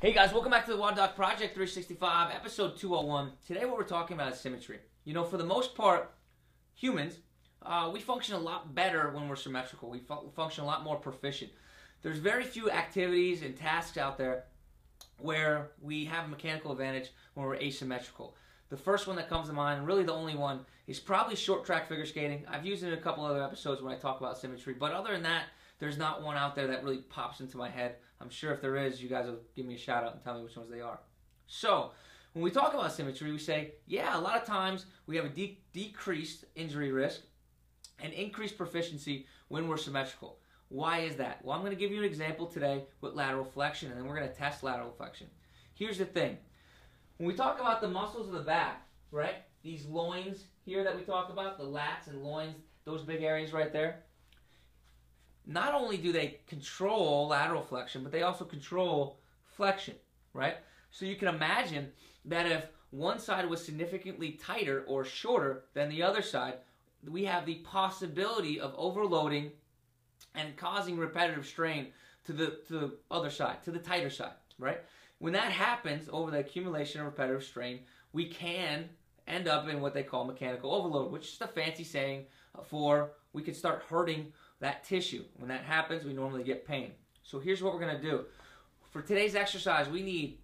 Hey guys, welcome back to the WODdoc Project365, episode 201. Today what we're talking about is symmetry. You know, for the most part, humans, we function a lot better when we're symmetrical. We function a lot more proficient. There's very few activities and tasks out there where we have a mechanical advantage when we're asymmetrical. The first one that comes to mind, and really the only one, is probably short track figure skating. I've used it in a couple other episodes when I talk about symmetry, but other than that, there's not one out there that really pops into my head. I'm sure if there is, you guys will give me a shout out and tell me which ones they are. So, when we talk about symmetry, we say, yeah, a lot of times we have a decreased injury risk and increased proficiency when we're symmetrical. Why is that? Well, I'm going to give you an example today with lateral flexion, and then we're going to test lateral flexion. Here's the thing. When we talk about the muscles of the back, right, these loins here that we talk about, the lats and loins, those big areas right there, not only do they control lateral flexion, but they also control flexion, right? So you can imagine that if one side was significantly tighter or shorter than the other side, we have the possibility of overloading and causing repetitive strain to the other side, to the tighter side, right? When that happens over the accumulation of repetitive strain, we can end up in what they call mechanical overload, which is the fancy saying for we can start hurting that tissue. When that happens, we normally get pain. So here's what we're going to do. For today's exercise, we need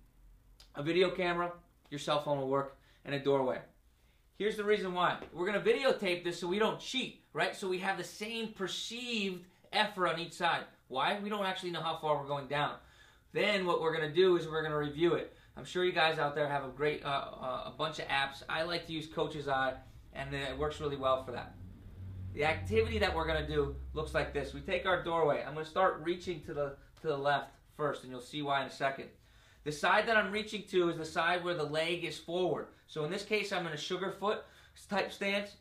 a video camera, your cell phone will work, and a doorway. Here's the reason why. We're going to videotape this so we don't cheat, right? So we have the same perceived effort on each side. Why? We don't actually know how far we're going down. Then what we're going to do is we're going to review it. I'm sure you guys out there have a great, a bunch of apps. I like to use Coach's Eye, and it works really well for that. The activity that we're going to do looks like this. We take our doorway. I'm going to start reaching to the left first, and you'll see why in a second. The side that I'm reaching to is the side where the leg is forward. So in this case, I'm in a sugar foot type stance.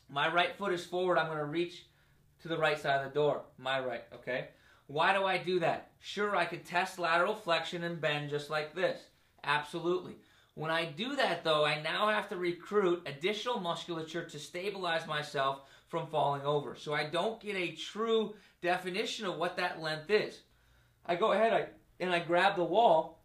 My right foot is forward. I'm going to reach to the right side of the door. My right, okay? Why do I do that? Sure, I could test lateral flexion and bend just like this. Absolutely. When I do that, though, I now have to recruit additional musculature to stabilize myself from falling over. So I don't get a true definition of what that length is. I go ahead and I grab the wall,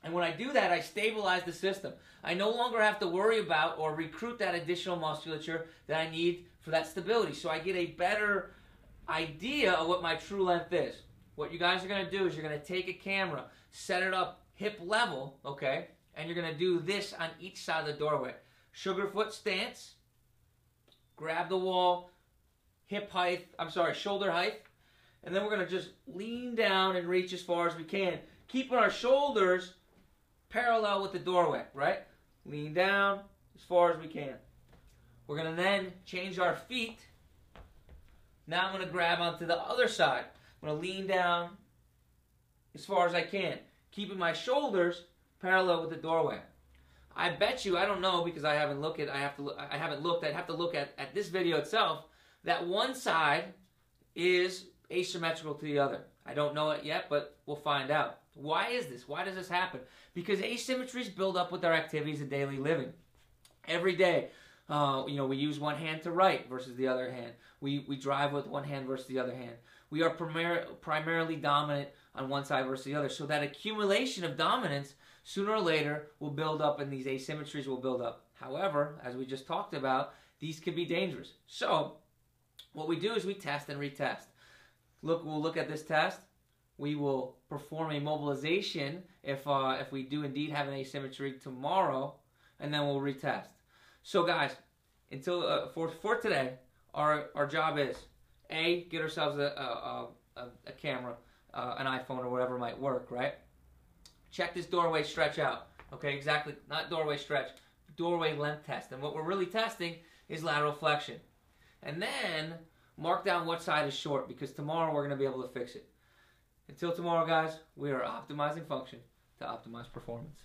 and when I do that, I stabilize the system. I no longer have to worry about or recruit that additional musculature that I need for that stability. So I get a better idea of what my true length is. What you guys are going to do is you're going to take a camera, set it up hip level, okay, and you're going to do this on each side of the doorway. Sugar foot stance, grab the wall, shoulder height, and then we're going to just lean down and reach as far as we can, keeping our shoulders parallel with the doorway, right? Lean down as far as we can. We're going to then change our feet. Now I'm going to grab onto the other side. I'm going to lean down as far as I can, keeping my shoulders parallel with the doorway. I bet you, I don't know because I haven't looked. I'd have to look at this video itself, that one side is asymmetrical to the other. I don't know it yet, but we'll find out. Why is this? Why does this happen? Because asymmetries build up with our activities of daily living. Every day, we use one hand to write versus the other hand. We drive with one hand versus the other hand. We are primarily dominant on one side versus the other. So that accumulation of dominance, sooner or later, will build up and these asymmetries will build up. However, as we just talked about, these can be dangerous. So what we do is we test and retest. We'll look at this test. We will perform a mobilization if we do indeed have an asymmetry tomorrow, and then we'll retest. So guys, until for today, our job is A, get ourselves a camera, an iPhone or whatever might work, right? Check this doorway stretch out. Okay, exactly, not doorway stretch, doorway length test. And what we're really testing is lateral flexion. And then mark down what side is short, because tomorrow we're going to be able to fix it. Until tomorrow, guys, we are optimizing function to optimize performance.